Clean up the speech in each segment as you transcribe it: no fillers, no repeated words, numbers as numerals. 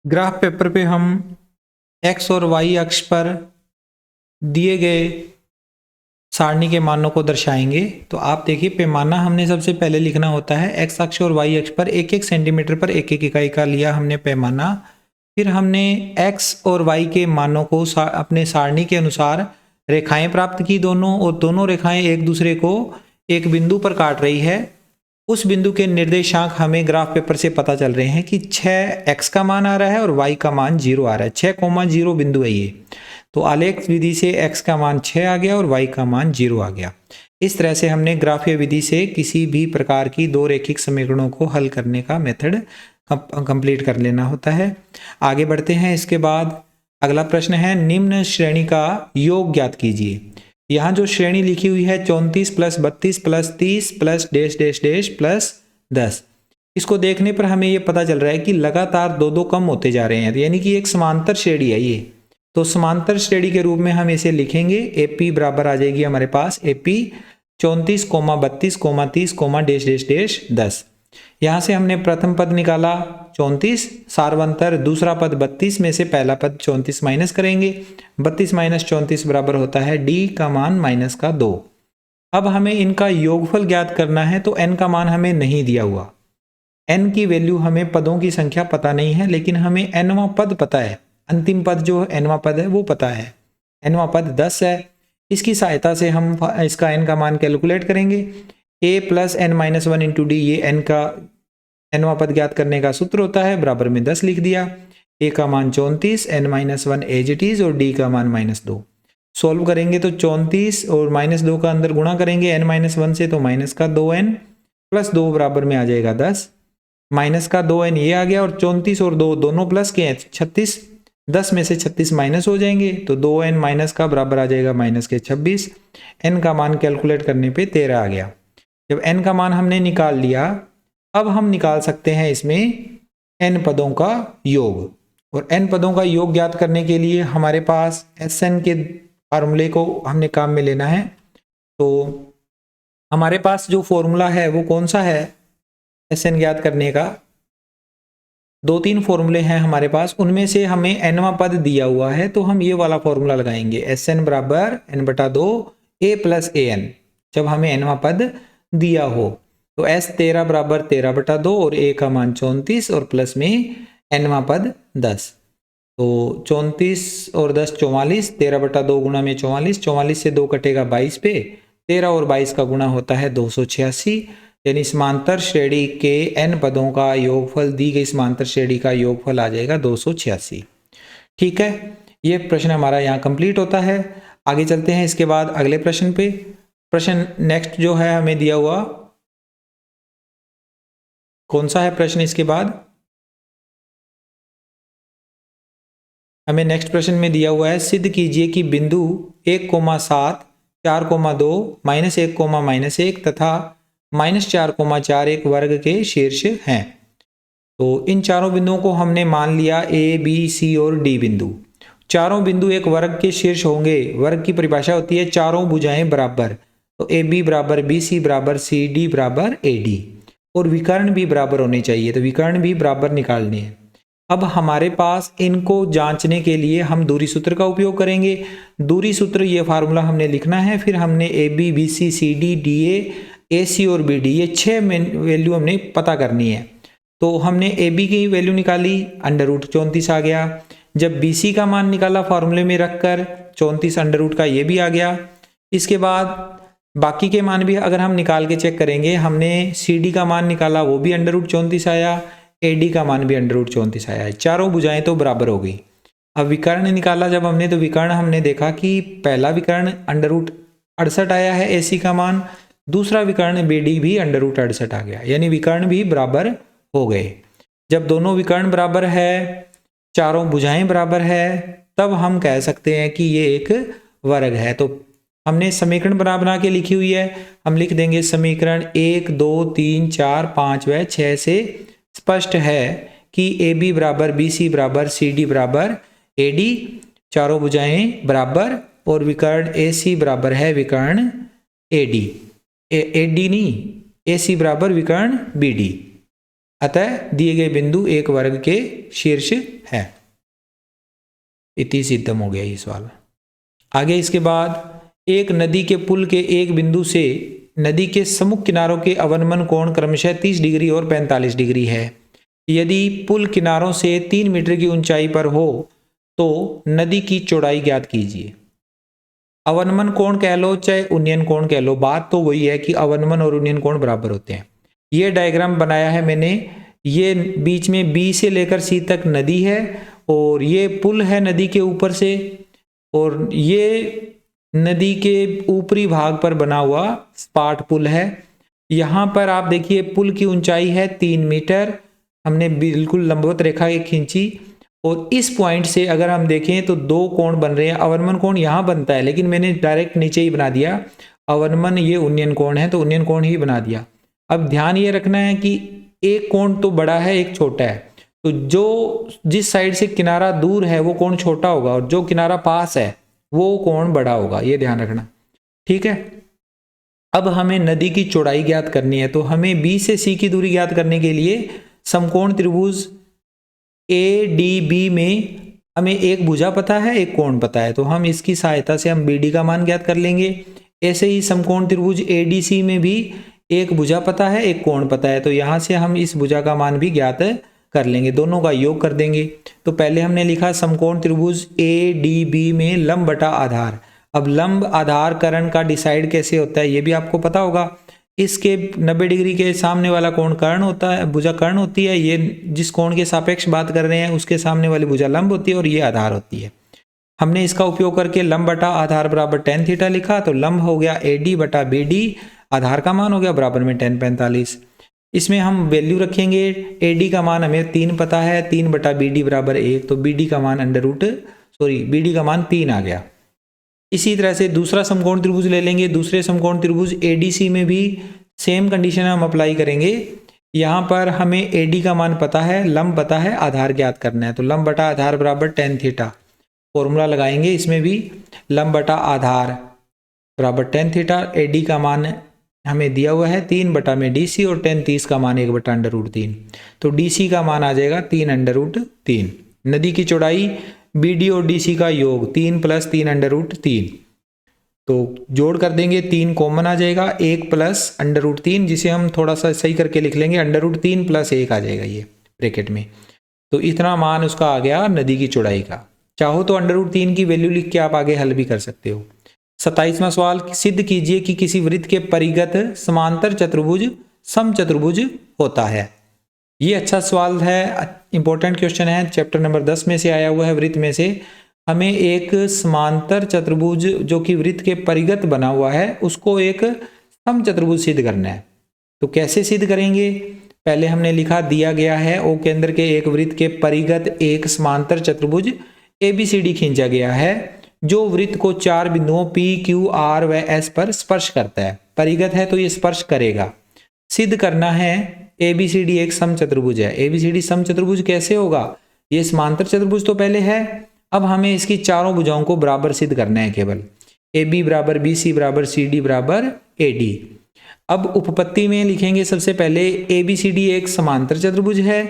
Graph paper पे हम x और y अक्ष पर दिए गए सारणी के मानों को दर्शाएंगे। तो आप देखिए, पैमाना हमने सबसे पहले लिखना होता है। x अक्ष और y अक्ष पर एक एक सेंटीमीटर पर एक एक इकाई का लिया हमने पैमाना। फिर हमने x और y के मानों को अपने सारणी के अनुसार रेखाएं प्राप्त की दोनों, और दोनों रेखाएं एक दूसरे को एक बिंदु पर काट रही है। उस बिंदु के निर्देशांक हमें ग्राफ पेपर से पता चल रहे हैं कि 6x का मान आ रहा है और y का मान 0 आ रहा है। 6,0 बिंदु है ये। तो आलेख विधि से x का मान 6 आ गया और y का मान 0 आ गया। इस तरह से हमने ग्राफीय विधि से किसी भी प्रकार की दो रेखिक समीकरणों को हल करने का मेथड कंप्लीट कर लेना होता है। आगे बढ़ते हैं। इसके बाद अगला प्रश्न है, निम्न श्रेणी का योग ज्ञात कीजिए। यहाँ जो श्रेणी लिखी हुई है 34 plus 32 plus 30 plus dash dash dash plus 10, इसको देखने पर हमें ये पता चल रहा है कि लगातार दो दो कम होते जा रहे हैं, यानी कि एक समांतर श्रेणी है ये। तो समांतर श्रेणी के रूप में हम इसे लिखेंगे। AP बराबर आ जाएगी हमारे पास AP 34, 32, 30, डैश डैश डैश 10। यहाँ से हमने प्रथम पद निकाला 34, सार्वंतर दूसरा पद 32 में से पहला पद 34 माइनस करेंगे। 32 माइनस 34 बराबर होता है D का मान माइनस का 2। अब हमें इनका योगफल ज्ञात करना है। तो n का मान हमें नहीं दिया हुआ, n की वैल्यू हमें, पदों की संख्या पता नहीं है, लेकिन हमें nवां पद पता है। अंतिम पद जो nवां पद है वो पता है। nवां पद 10 है। इसकी सहायता से हम इसका n का मान कैलकुलेट करेंगे। a plus n minus 1 into D, ये n का nवां पद ज्ञात करने का सूत्र होता है। बराबर में 10 लिख दिया। a का मान 34, n minus 1 as it is, और d का मान -2। सोल्व करेंगे तो 34 और -2 का अंदर गुणा करेंगे n माइनस 1 से, तो माइनस का 2n प्लस 2 बराबर में आ जाएगा 10। माइनस का 2n ये आ गया, और 34 और 2 दोनों प्लस के हैं 36। 10 में से 36 माइनस हो जाएंगे, तो 2n माइनस का बराबर आ जाएगा माइनस के 26। n का मान कैलकुलेट करने पे 13 आ गया। जब n का मान हमने निकाल लिया, अब हम निकाल सकते हैं इसमें n पदों का योग। और n पदों का योग ज्ञात करने के लिए हमारे पास Sn के फार्मूले को हमने काम में लेना है। तो हमारे पास जो फॉर्मूला है वो कौन सा है Sn ज्ञात करने का? 2-3 फॉर्मूले हैं हमारे पास, उनमें से हमें nवां पद दिया हुआ है, तो हम ये वाला फॉर्मूला लगाएंगे। Sn बराबर n/2 a प्लस an, जब हमें nवां पद दिया हो। तो S13 बराबर 13/2 और a का मान 34 और प्लस में nवां पद 10। तो 34 और 10 44, 13/2 गुणा में 44, 44 से 2 कटेगा 22 पे, 13 और 22 का गुणा होता है 286। यानी समांतर श्रेणी के n पदों का योगफल, दी गई समांतर श्रेणी का योगफल आ जाएगा 286। ठीक है, ये प्रश्न हमारा यहाँ कंप्लीट होता है। आगे चलते हैं इसके बाद अगले प्रश्न पे। प्रश्न नेक्स्ट जो है हमें दिया हुआ, कौन सा है प्रश्न इसके बाद? हमें नेक्स्ट प्रश्न में दिया हुआ है, सिद्ध कीजिए कि बिंदु 1,7, 4,2, -1, -1 तथा -4,4 एक वर्ग के शीर्ष हैं। तो इन चारों बिंदुओं को हमने मान लिया A, B, C और D बिंदु। चारों बिंदु एक वर्ग के शीर्ष होंगे। वर्ग की परिभाषा होती है चारों भुजाएं बराबर। तो AB बराबर BC बराबर CD बराबर AD, और विकर्ण भी बराबर होने चाहिए। तो विकर्ण भी बराबर निकालने हैं। अब हमारे पास इनको जांचने के लिए हम दूरी सूत्र का उपयोग करेंगे। दूरी सूत्र, ये फार्मूला हमने लिखना है। फिर हमने AB, BC, CD, DA, AC और BD, ये 6 वैल्यू हमने पता करनी है। तो हमने AB की वैल्यू निकाली, √34 आ गया। जब BC का मान निकाला फार्मूले में रखकर, 34 अंडर का ये भी आ गया। इसके बाद बाकी के मान भी अगर हम निकाल के चेक करेंगे, हमने CD का मान निकाला, वो भी √34 आया। AD का मान भी √34 आया है। चारों भुजाएं तो बराबर हो गई। अब विकर्ण निकाला जब हमने, तो विकर्ण हमने देखा कि पहला विकर्ण √68 आया है AC का मान, दूसरा विकर्ण BD भी √68 आ गया, यानी विकर्ण भी बराबर हो गए। जब दोनों विकर्ण बराबर है, चारों भुजाएं बराबर है, तब हम कह सकते हैं कि ये एक वर्ग है। तो हमने समीकरण बना के लिखी हुई है। हम लिख देंगे समीकरण 1, 2, 3, 4, 5 व 6 से स्पष्ट है कि AB बराबर BC बराबर CD बराबर AD, चारों भुजाएं बराबर, और विकर्ण AC बराबर है विकर्ण AD, AD नहीं, AC बराबर विकर्ण BD। अतः दिए गए बिंदु एक वर्ग के शीर्ष है। इति सिद्धम हो गया ये सवाल। आगे इसके बाद एक नदी के पुल के एक बिंदु से नदी के सम्मुख किनारों के अवनमन कोण क्रमशः 30 डिग्री और 45 डिग्री है। यदि पुल किनारों से 3 मीटर की ऊंचाई पर हो तो नदी की चौड़ाई ज्ञात कीजिए। अवनमन कोण कह लो चाहे उन्नयन कोण कह लो, बात तो वही है कि अवनमन और उन्नयन कोण बराबर होते हैं। ये डायग्राम बनाया है मैंने, ये बीच में बी से लेकर सी तक नदी है और ये पुल है नदी के ऊपर से, और ये नदी के ऊपरी भाग पर बना हुआ स्पाट पुल है। यहाँ पर आप देखिए पुल की ऊंचाई है 3 मीटर, हमने बिल्कुल लंबवत रेखा एक खींची और इस पॉइंट से अगर हम देखें तो दो कोण बन रहे हैं। अवनमन कोण यहाँ बनता है लेकिन मैंने डायरेक्ट नीचे ही बना दिया, अवनमन ये उन्नयन कोण है तो उन्नयन कोण ही बना दिया। अब ध्यान ये रखना है कि एक कोण तो बड़ा है एक छोटा है, तो जो जिस साइड से किनारा दूर है वो कोण छोटा होगा और जो किनारा पास है वो कोण बड़ा होगा, ये ध्यान रखना, ठीक है। अब हमें नदी की चौड़ाई ज्ञात करनी है, तो हमें बी से सी की दूरी ज्ञात करने के लिए समकोण त्रिभुज ए डी बी में हमें एक भुजा पता है एक कोण पता है, तो हम इसकी सहायता से हम बी डी का मान ज्ञात कर लेंगे। ऐसे ही समकोण त्रिभुज ए डी सी में भी एक भुजा पता है एक कोण पता है, तो यहाँ से हम इस भुजा का मान भी ज्ञात कर लेंगे, दोनों का योग कर देंगे। तो पहले हमने लिखा समकोण त्रिभुज ए डी बी में लंब बटा आधार। अब लंब आधार कर्ण का डिसाइड कैसे होता है ये भी आपको पता होगा। इसके 90 डिग्री के सामने वाला कोण कर्ण होता है, भुजा कर्ण होती है, ये जिस कोण के सापेक्ष बात कर रहे हैं उसके सामने वाली भुजा लंब होती है और ये आधार होती है। हमने इसका उपयोग करके लंब बटा आधार बराबर tan थीटा लिखा, तो लंब हो गया AD बटा BD, आधार का मान हो गया बराबर में tan 45। इसमें हम वैल्यू रखेंगे, AD का मान हमें 3 पता है, 3 बटा BD बराबर 1, तो BD का मान BD का मान 3 आ गया। इसी तरह से दूसरा समकोण त्रिभुज ले लेंगे, दूसरे समकोण त्रिभुज ADC में भी सेम कंडीशन हम अप्लाई करेंगे। यहाँ पर हमें AD का मान पता है, लंब पता है, आधार ज्ञात करना है, तो लंब बटा आधार बराबर tan थीटा, फॉर्मूला लगाएंगे इसमें भी, लंब बटा आधार बराबर tan थीटा। AD का मान हमें दिया हुआ है 3 बटा में DC और tan 30 का मान 1 बटा √3, तो DC का मान आ जाएगा 3 √3। नदी की चौड़ाई BD और DC का योग 3 + 3 √3, तो जोड़ कर देंगे 3 कॉमन आ जाएगा, 1 + √3 जिसे हम थोड़ा सा सही करके लिख लेंगे, √3 + 1 आ जाएगा ये ब्रैकेट में, तो इतना मान उसका आ गया नदी की चौड़ाई का। चाहो तो √3 की वैल्यू लिख के आप आगे हल भी कर सकते हो। 27वां सवाल, सिद्ध कीजिए कि किसी वृत्त के परिगत समांतर चतुर्भुज समचतुर्भुज होता है। ये अच्छा सवाल है, इंपॉर्टेंट क्वेश्चन है, चैप्टर नंबर 10 में से आया हुआ है। वृत्त में से हमें एक समांतर चतुर्भुज जो कि वृत्त के परिगत बना हुआ है उसको एक समचतुर्भुज सिद्ध करना है। तो कैसे सिद्ध करेंगे, पहले हमने लिखा दिया गया है O केंद्र के एक वृत्त के परिगत एक समांतर चतुर्भुज ABCD खींचा गया है जो वृत्त को 4 बिंदुओं P, Q, R व S पर स्पर्श करता है। परिगत है तो ये स्पर्श करेगा। सिद्ध करना है ABCD एक समचतुर्भुज है। ABCD समचतुर्भुज कैसे होगा, ये समांतर चतुर्भुज तो पहले है, अब हमें इसकी चारों भुजाओं को बराबर सिद्ध करना है केवल। AB बराबर BC बराबर CD बराबर AD। अब उपपत्ति में लिखेंगे सबसे पहले ABCD एक समांतर चतुर्भुज है,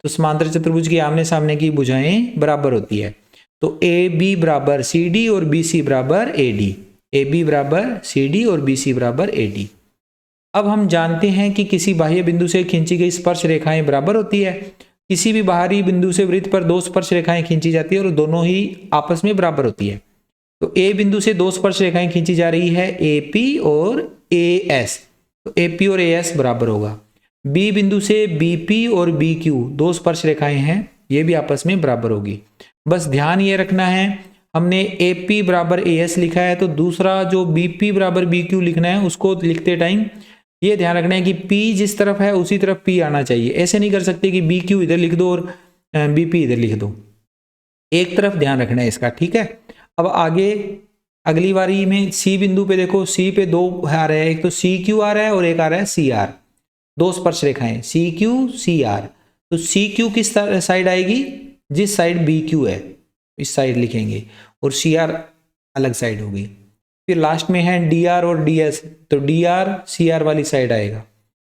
तो समांतर चतुर्भुज की आमने सामने की भुजाएं बराबर होती है, तो AB बराबर CD और BC बराबर AD, AB बराबर CD और BC बराबर AD। अब हम जानते हैं कि किसी बाह्य बिंदु से खींची गई स्पर्श रेखाएं बराबर होती है। किसी भी बाहरी बिंदु से वृत्त पर 2 स्पर्श रेखाएं खींची जाती है और दोनों ही आपस में बराबर होती है। तो A बिंदु से 2 स्पर्श रेखाएं खींची जा रही है, AP और AS, तो AP और AS बराबर होगा। B बिंदु से BP और BQ 2 स्पर्श रेखाएं हैं, ये भी आपस में बराबर होगी। बस ध्यान ये रखना है, हमने AP बराबर AS लिखा है, तो दूसरा जो BP बराबर BQ लिखना है उसको लिखते टाइम ये ध्यान रखना है कि P जिस तरफ है उसी तरफ P आना चाहिए। ऐसे नहीं कर सकते कि BQ इधर लिख दो और BP इधर लिख दो, एक तरफ ध्यान रखना है इसका, ठीक है। अब आगे अगली बारी में C बिंदु पे देखो, C पे 2 आ रहे हैं, एक तो CQ आ रहा है और एक आ रहा है CR, 2 स्पर्श रेखाएं CQ CR, तो CQ किस साइड आएगी, जिस साइड BQ है इस साइड लिखेंगे और CR अलग साइड होगी। फिर लास्ट में है DR और DS, तो DR CR वाली साइड आएगा।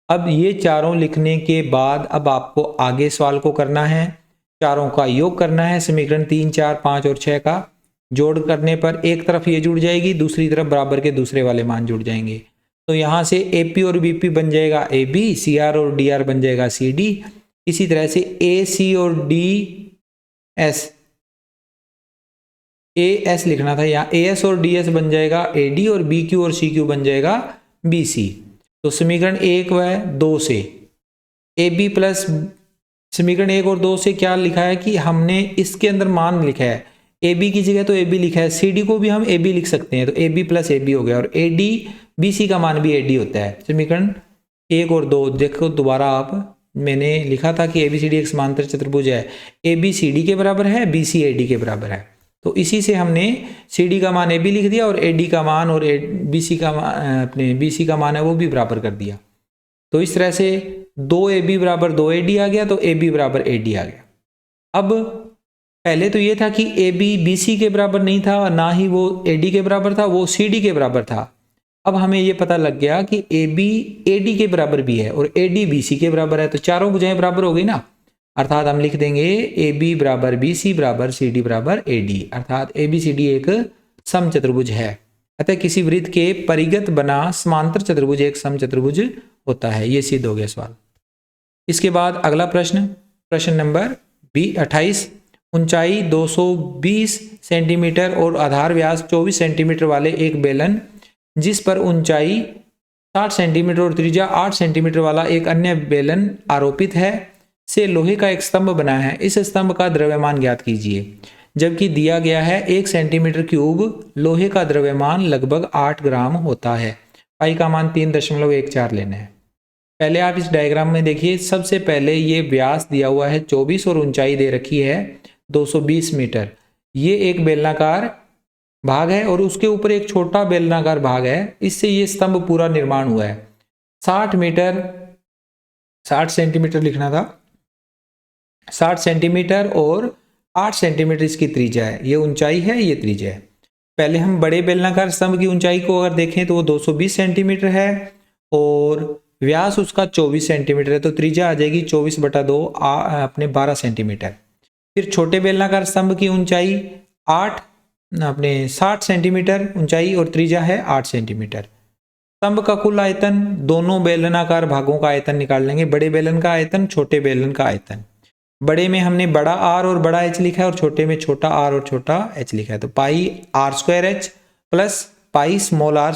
अब ये चारों लिखने के बाद अब आपको आगे सवाल को करना है, चारों का योग करना है। समीकरण 3, 4, 5 और 6 का जोड़ करने पर एक तरफ ये जुड़ जाएगी, दूसरी तरफ बराबर के दूसरे वाले मान जुड़ जाएंगे। तो यहाँ से AP और BP बन जाएगा AB, CR और DR बन जाएगा CD। इसी तरह से AC और AS लिखना था, यहाँ AS और DS बन जाएगा AD और BQ और CQ बन जाएगा BC। तो समीकरण 1 व 2 से AB प्लस समीकरण 1 और 2 से क्या लिखा है कि हमने इसके अंदर मान लिखा है, AB की जगह तो AB लिखा है, CD को भी हम AB लिख सकते हैं, तो AB प्लस AB हो गया और AD BC का मान भी AD होता है। समीकरण 1 और 2 देखो दोबारा आप, मैंने लिखा था कि ABCD एक समांतर चतुर्भुज है, AB CD के बराबर है, BC AD के बराबर है। तो इसी से हमने CD का मान AB लिख दिया और AD का मान और BC का अपने BC का मान है वो भी बराबर कर दिया। तो इस तरह से 2AB बराबर 2AD आ गया, तो AB बराबर AD आ गया। अब पहले तो ये था कि AB BC के बराबर नहीं था और ना ही वो AD के बराबर था, वो CD के बराबर था। अब हमें ये पता लग गया कि AB AD के बराबर भी है और AD BC के बराबर है, तो चारों भुजाएं बराबर हो गई ना। अर्थात हम लिख देंगे AB बराबर BC बराबर CD बराबर AD, अर्थात ABCD एक समचतुर्भुज है। अतः किसी वृत्त के परिगत बना समांतर चतुर्भुज एक समचतुर्भुज होता है। ये सिद्ध हो गया सवाल। इसके बाद अगला प्रश्न, प्रश्न नंबर 28। ऊंचाई 220 सेंटीमीटर और आधार व्यास 24 सेंटीमीटर वाले एक बेलन जिस पर ऊंचाई 60 सेंटीमीटर और त्रिज्या 8 सेंटीमीटर वाला एक अन्य बेलन आरोपित है से लोहे का एक स्तंभ बना है। इस स्तंभ का द्रव्यमान ज्ञात कीजिए। जबकि दिया गया है 1 सेंटीमीटर क्यूब लोहे का द्रव्यमान लगभग 8 ग्राम होता है। पाई का मान 3.14 लेना है। पहले आप इस डायग्राम में देखिए, सबसे पहले ये व्यास दिया हुआ है 24 और ऊंचाई दे रखी है 220 मीटर। ये एक बेलनाकार भाग है और उसके ऊपर एक छोटा बेलनाकार भाग है, इससे ये स्तंभ पूरा निर्माण हुआ है। 60 सेंटीमीटर लिखना था, 60 सेंटीमीटर और 8 सेंटीमीटर इसकी त्रिज्या है। ये ऊंचाई है, ये त्रिज्या है। पहले हम बड़े बेलनाकार स्तंभ की ऊंचाई को अगर देखें तो वो 220 सेंटीमीटर है और व्यास उसका 24 सेंटीमीटर है, तो त्रिज्या आ जाएगी 24/2 अपने 12 सेंटीमीटर। फिर छोटे बेलनाकार स्तंभ की ऊंचाई 60 सेंटीमीटर ऊंचाई और त्रिज्या है 8 सेंटीमीटर। स्तंभ का कुल आयतन, दोनों बेलनाकार भागों का आयतन निकाल लेंगे, बड़े बेलन का आयतन, छोटे बेलन का आयतन। बड़े में हमने बड़ा R और बड़ा H लिखा है और छोटे में छोटा R और छोटा H लिखा है, तो पाई R² plus pi small r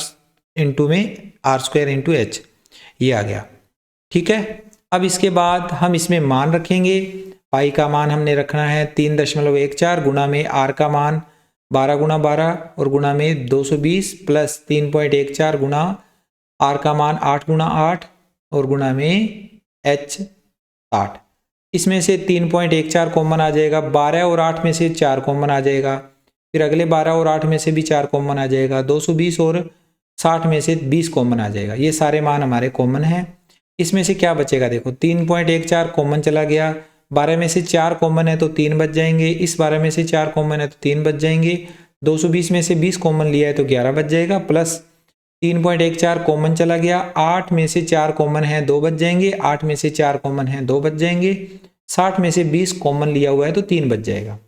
into में R² इंटू H, ये आ गया। ठीक है, अब इसके बाद हम इसमें मान रखेंगे। पाई का मान हमने रखना है 3.14 गुणा में R का मान 12 गुणा 12 और गुणा में 220 प्लस 3.14 गुणा R का मान 8 गुणा 8 और गुणा में H 60। इसमें से 3.14 कॉमन आ जाएगा, 12 और 8 में से 4 कॉमन आ जाएगा, फिर अगले 12 और 8 में से भी 4 कॉमन आ जाएगा, 220 और 60 में से 20 कॉमन आ जाएगा। ये सारे मान हमारे कॉमन हैं। इसमें से क्या बचेगा, देखो 3.14 कॉमन चला गया, 12 में से 4 कॉमन है तो 3 बच जाएंगे, इस 12 में से 4 कॉमन है तो 3 बच जाएंगे, 220 में से 20 कॉमन लिया है तो 11 बच जाएगा, प्लस 3.14 कॉमन चला गया, 8 में से 4 कॉमन है 2 बच जाएंगे, 8 में से 4 कॉमन है 2 बच जाएंगे, 60 में से 20 कॉमन लिया हुआ है तो 3 बच जाएगा।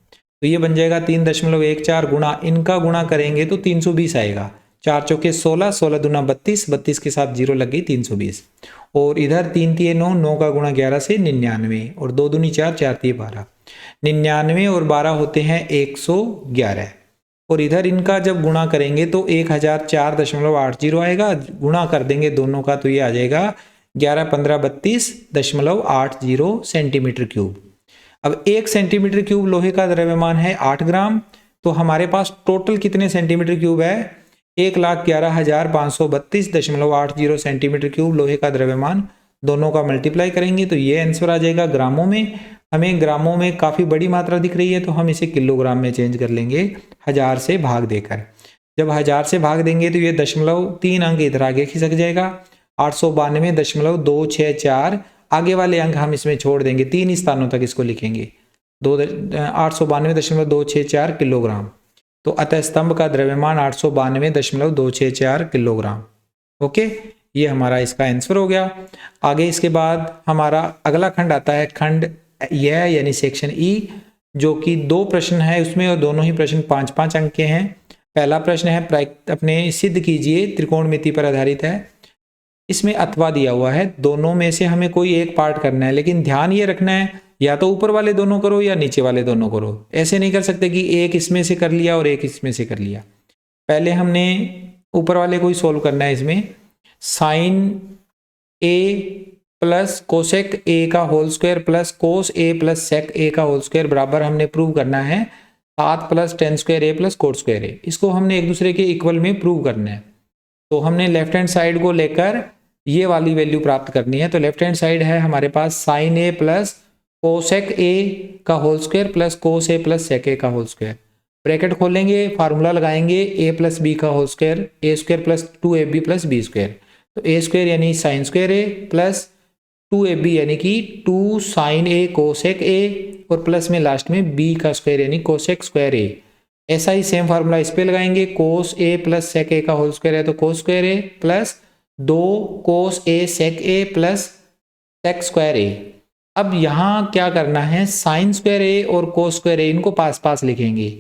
तो ये बन जाएगा 3.14 गुणा, इनका गुणा करेंगे तो 320 आएगा। 4 चौके 16, 16 दूना 32, 32 के साथ 0 लग गई 320। और इधर 3 तिये 9, 9 का गुणा 11 से 99 और 2 दूनी 4, 4 तिये 12। 99 और 12 होते हैं 111 और इधर इनका जब गुणा करेंगे तो 1004.80 आएगा। गुणा कर देंगे दोनों का तो ये आ जाएगा 11 15 32.80 सेंटीमीटर क्यूब। अब 1 सेंटीमीटर क्यूब लोहे का द्रव्यमान है 8 ग्राम, तो हमारे पास टोटल कितने सेंटीमीटर क्यूब है, 1,11,532.80 सेंटीमीटर क्यूब लोहे का द्रव्यमान। दोनों का मल्टीप्लाई करेंगे तो ये आंसर आ जाएगा ग्रामों में। हमें ग्रामों में काफ़ी बड़ी मात्रा दिख रही है तो हम इसे किलोग्राम में चेंज कर लेंगे 1000 से भाग देकर। जब 1000 से भाग देंगे तो ये 0.3 अंक इधर आगे खिसक जाएगा, 892.264। आगे वाले अंक हम इसमें छोड़ देंगे, 3 स्थानों तक इसको लिखेंगे, 892.264 किलोग्राम। तो अतः स्तंभ का द्रव्यमान 892.264 किलोग्राम। ओके, ये हमारा इसका आंसर हो गया। आगे इसके बाद हमारा अगला खंड आता है, खंड यह यानी सेक्शन ई, जो कि 2 प्रश्न है उसमें और दोनों ही प्रश्न 5-5 अंक के हैं। पहला प्रश्न है अपने सिद्ध कीजिए, त्रिकोणमिति पर आधारित है। इसमें अथवा दिया हुआ है, दोनों में से हमें कोई एक पार्ट करना है, लेकिन ध्यान ये रखना है या तो ऊपर वाले दोनों करो या नीचे वाले दोनों करो। ऐसे नहीं कर सकते कि एक इसमें से कर लिया और एक इसमें से कर लिया। पहले हमने ऊपर वाले को ही सोल्व करना है। इसमें sine A plus cosec A का whole square plus cos A plus sec A का होल स्क्वायर बराबर हमने प्रूव करना है 7 plus tan square A plus cot square A. इसको हमने एक दूसरे के इक्वल में प्रूव करना है। तो हमने लेफ्ट हैंड साइड को लेकर ये वाली वैल्यू प्राप्त करनी है। तो लेफ्ट हैंड साइड है हमारे पास sine A plus cosec A का whole square plus cos A plus sec A का होल स्क्वायर। ब्रैकेट खोलेंगे, फार्मूला लगाएंगे, ए प्लस बी का whole square, A square plus 2ab plus B square. तो A square यानी sine square A plus 2ab यानी कि 2 sign ए cosec ए और plus में लास्ट में b का स्क्वायर यानी कोसेक स्क्वायर ए। ऐसा ही सेम फार्मूला इस पे लगाएंगे, कोस ए प्लस सेक ए का होल स्क्वायर है तो cos square A plus 2 cos A sec A plus sec square ए। अब यहाँ क्या करना है, साइन स्क्वायर ए और कोस स्क्वायर ए इनको पास पास लिखेंगे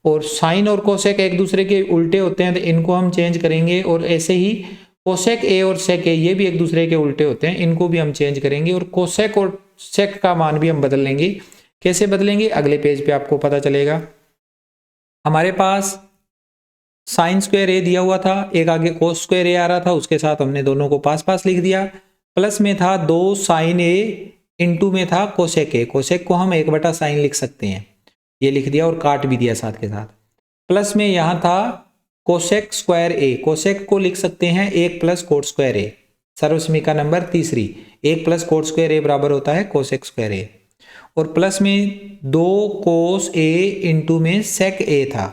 और साइन और कोसेक एक दूसरे के उल्टे होते हैं तो इनको हम चेंज करेंगे। और ऐसे ही कोसेक ए और सेक ए ये भी एक दूसरे के उल्टे होते हैं, इनको भी हम चेंज करेंगे और कोसेक और सेक का मान भी हम बदल लेंगे। कैसे बदलेंगे अगले पेज पे आपको पता चलेगा। हमारे पास साइन स्क्वायर ए दिया हुआ था, एक आगे कोस स्क्वायर ए आ रहा था, उसके साथ हमने दोनों को पास पास लिख दिया। प्लस में था 2 साइन ए, इनटू में था कोसेक ए। कोसेक को हम 1 बटा साइन लिख सकते हैं, ये लिख दिया और काट भी दिया साथ के साथ। प्लस में यहाँ था कोसेक स्क्वायर ए, कोसेक को लिख सकते हैं 1 प्लस कोट स्क्वायर ए। सर्वसमीका नंबर तीसरी, 1 प्लस कोट स्क्वायर ए बराबर होता है कोसेक स्क्वायर ए। और प्लस में 2 कोस ए इंटू में सेक ए था,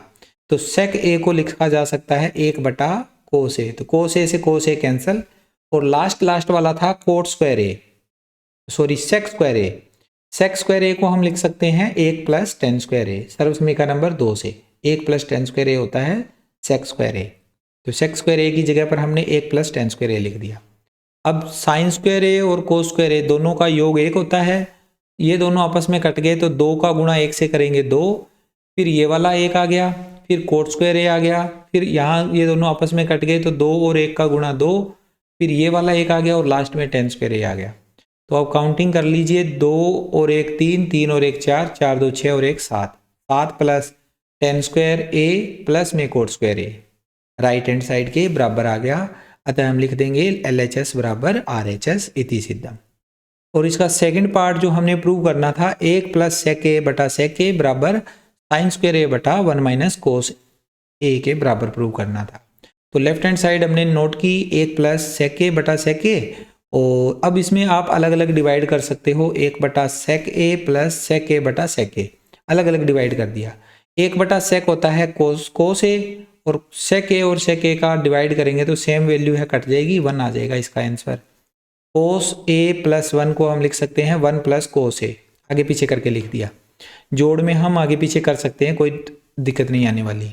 तो सेक ए को लिखा जा सकता है 1 बटा कोस ए। तो कोस ए से कोस ए कैंसल और लास्ट वाला था कोट स्क्वायर ए, सॉरी सेक स्क्वायर ए। सेक स्क्वायर ए को हम लिख सकते हैं 1 प्लस टेन स्क्वायर ए। सर्वसमीका नंबर 2 से 1 प्लस टेन स्क्वायर ए होता है सेक स्क्वायर ए। तो सेक स्क्वायर ए की जगह पर हमने 1 प्लस टेन स्क्वायर ए लिख दिया। अब साइन स्क्वायर ए और कोस स्क्वायर ए दोनों का योग 1 होता है, ये दोनों आपस में कट गए तो 2 का गुणा 1 से करेंगे 2, फिर ये वाला 1 आ गया, फिर कोट स्क्वायर ए आ गया, फिर यहाँ ये दोनों आपस में कट गए तो 2 और 1 का गुणा 2, फिर ये वाला 1 आ गया और लास्ट में टेन स्क्वायर ए आ गया। तो अब काउंटिंग कर लीजिए, 2 और 1 3, 3 और 1 4, 4 2 6 और 1 7, 7 plus tan square A plus में कोट स्क्वायर ए राइट हैंड साइड के बराबर आ गया। अतः हम लिख देंगे LHS बराबर RHS इति सिद्धम। और इसका सेकंड पार्ट जो हमने प्रूव करना था, 1 प्लस सेक ए बटा सेक ए बराबर साइन स्क्वायर ए बटा 1 माइनस कोस ए के बराबर प्रूव करना था। तो लेफ्ट हैंड साइड हमने नोट की 1 प्लस सेक ए बटा सेक ए, और अब इसमें आप अलग अलग डिवाइड कर सकते हो, 1 बटा सेक ए प्लस सेक ए बटा सेक ए, अलग अलग डिवाइड कर दिया। 1 बटा सेक होता है कोस ए और सेक ए और सेक ए का डिवाइड करेंगे तो सेम वैल्यू है, कट जाएगी, 1 आ जाएगा इसका आंसर। कोस ए प्लस 1 को हम लिख सकते हैं 1 प्लस कोस ए, आगे पीछे करके लिख दिया। जोड़ में हम आगे पीछे कर सकते हैं, कोई दिक्कत नहीं आने वाली।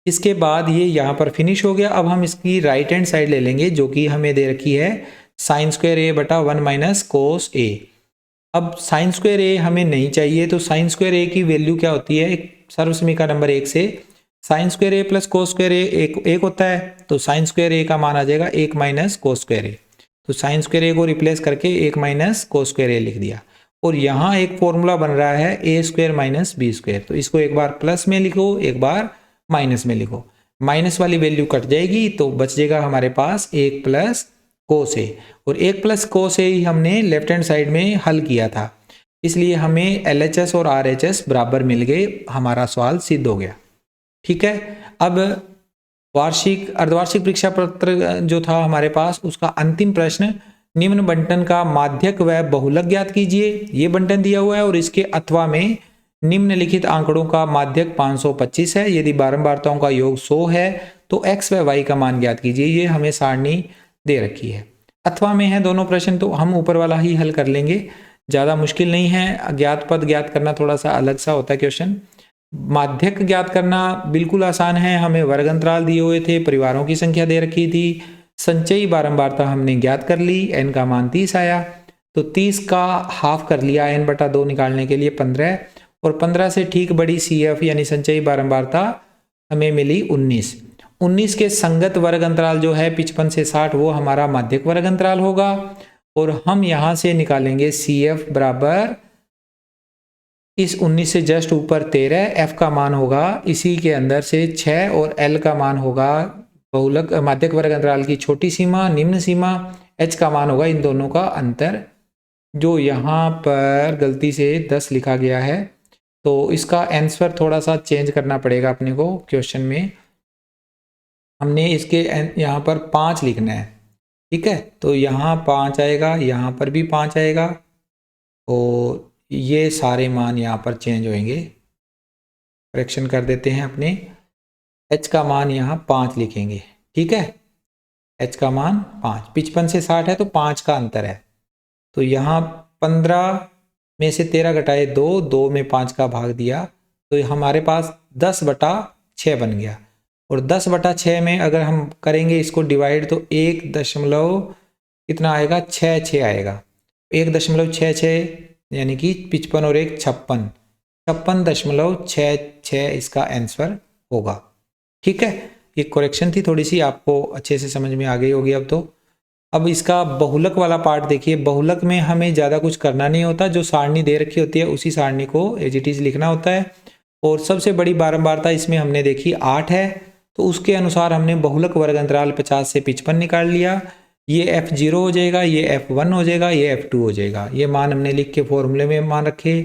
इसके बाद ये यहाँ पर फिनिश हो गया। अब हम इसकी राइट हैंड साइड ले लेंगे जो कि हमें दे रखी है साइन स्क्वायर ए बटा 1 माइनस कोस ए। अब साइन स्क्वायर ए हमें नहीं चाहिए, तो साइन स्क्वायर ए की वैल्यू क्या होती है, सर्वसमीका नंबर 1 से sign square A plus cos square ए एक होता है, तो साइन स्क्वायर ए का मान आ जाएगा 1 माइनस कोस स्क्वायर ए। तो साइन स्क्वायर ए को रिप्लेस करके 1 माइनस कोस स्क्वायर ए लिख दिया। और यहाँ एक फॉर्मूला बन रहा है ए स्क्वायर माइनस बी स्क्वायर, तो इसको एक बार प्लस में लिखो, एक बार माइनस में लिखो। माइनस वाली वैल्यू कट जाएगी तो बच जाएगा हमारे पास 1 प्लस कोस ए, और 1 प्लस कोस ए ही हमने लेफ्ट हैंड साइड में हल किया था, इसलिए हमें LHS और RHS बराबर मिल गए, हमारा सवाल सिद्ध हो गया। ठीक है। अब वार्षिक अर्धवार्षिक परीक्षा पत्र जो था हमारे पास, उसका अंतिम प्रश्न, निम्न बंटन का माध्यक व बहुलक ज्ञात कीजिए। ये बंटन दिया हुआ है और इसके अथवा में निम्नलिखित आंकड़ों का माध्यक 525 है, यदि बारंबारताओं का योग 100 है तो x व y का मान ज्ञात कीजिए। ये हमें सारणी दे रखी है, अथवा में है दोनों प्रश्न, तो हम ऊपर वाला ही हल कर लेंगे, ज़्यादा मुश्किल नहीं है। अज्ञात पद ज्ञात करना थोड़ा सा अलग सा होता है क्वेश्चन, माध्यक ज्ञात करना बिल्कुल आसान है। हमें वर्ग अंतराल दिए हुए थे, परिवारों की संख्या दे रखी थी, संचयी बारंबारता हमने ज्ञात कर ली, n का मान 30 आया, तो 30 का हाफ कर लिया n/2 निकालने के लिए 15, और 15 से ठीक बड़ी CF यानी संचयी बारंबारता हमें मिली 19। 19 के संगत वर्ग अंतराल जो है 55 से 60 वो हमारा माध्यक वर्ग अंतराल होगा, और हम यहाँ से निकालेंगे CF बराबर इस 19 से जस्ट ऊपर 13, F का मान होगा इसी के अंदर से 6, और L का मान होगा बहुलक माध्यक वर्ग अंतराल की छोटी सीमा निम्न सीमा, H का मान होगा इन दोनों का अंतर, जो यहाँ पर गलती से 10 लिखा गया है, तो इसका आंसर थोड़ा सा चेंज करना पड़ेगा अपने को। क्वेश्चन में हमने इसके यहाँ पर 5 लिखना है, ठीक है, तो यहाँ 5 आएगा, यहाँ पर भी 5 आएगा, और ये सारे मान यहाँ पर चेंज होंगे। करेक्शन कर देते हैं अपने, H का मान यहाँ 5 लिखेंगे, ठीक है, H का मान 5, 55 से 60 है तो 5 का अंतर है, तो यहाँ 15 में से 13 घटाए 2, 2 में 5 का भाग दिया, तो हमारे पास 10/6 बन गया, और 10/6 में अगर हम करेंगे इसको डिवाइड तो 1 दशमलव कितना आएगा 66 आएगा, 1.66 यानी कि 55 और 1 56, 56.66 इसका आंसर होगा, ठीक है। ये करेक्शन थी थोड़ी सी, आपको अच्छे से समझ में आ गई होगी अब तो। अब इसका बहुलक वाला पार्ट देखिए, बहुलक में हमें ज़्यादा कुछ करना नहीं होता, जो सारणी दे रखी होती है उसी सारणी को एज इट इज़ लिखना होता है, और सबसे बड़ी बारंबारता इसमें हमने देखी 8 है, तो उसके अनुसार हमने बहुलक वर्ग अंतराल 50 से 55 निकाल लिया, ये F0 हो जाएगा, ये F1 हो जाएगा, ये F2 हो जाएगा, ये मान हमने लिख के फॉर्मूले में मान रखे।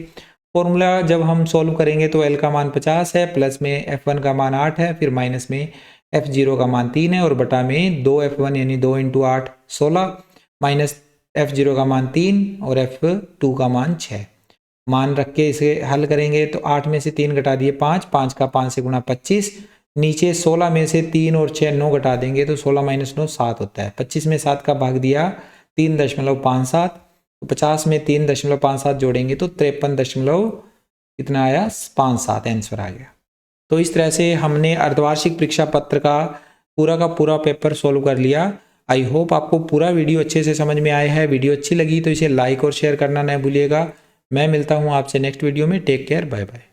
फॉर्मूला जब हम सॉल्व करेंगे तो L का मान 50 है, प्लस में F1 का मान 8 है, फिर माइनस में F0 का मान 3 है, और बटा में 2F1 यानी 2 × 8 16, माइनस F0 का मान 3 और F2 का मान 6, मान रख के इसे हल करेंगे तो 8 में से 3 घटा दिए 5, 5 का 5 से गुणा 25, नीचे 16 में से 3 और 6 9 घटा देंगे तो 16 - 9 7 होता है, 25 में 7 का भाग दिया 3.57, तो 50 में 3.57 जोड़ेंगे तो 53 कितना आया 57 आंसर आ गया। तो इस तरह से हमने अर्धवार्षिक परीक्षा पत्र का पूरा पेपर सॉल्व कर लिया। आई होप आपको पूरा वीडियो अच्छे से समझ में आया है। वीडियो अच्छी लगी तो इसे लाइक और शेयर करना न भूलिएगा। मैं मिलता हूँ आपसे नेक्स्ट वीडियो में। Take care, bye bye.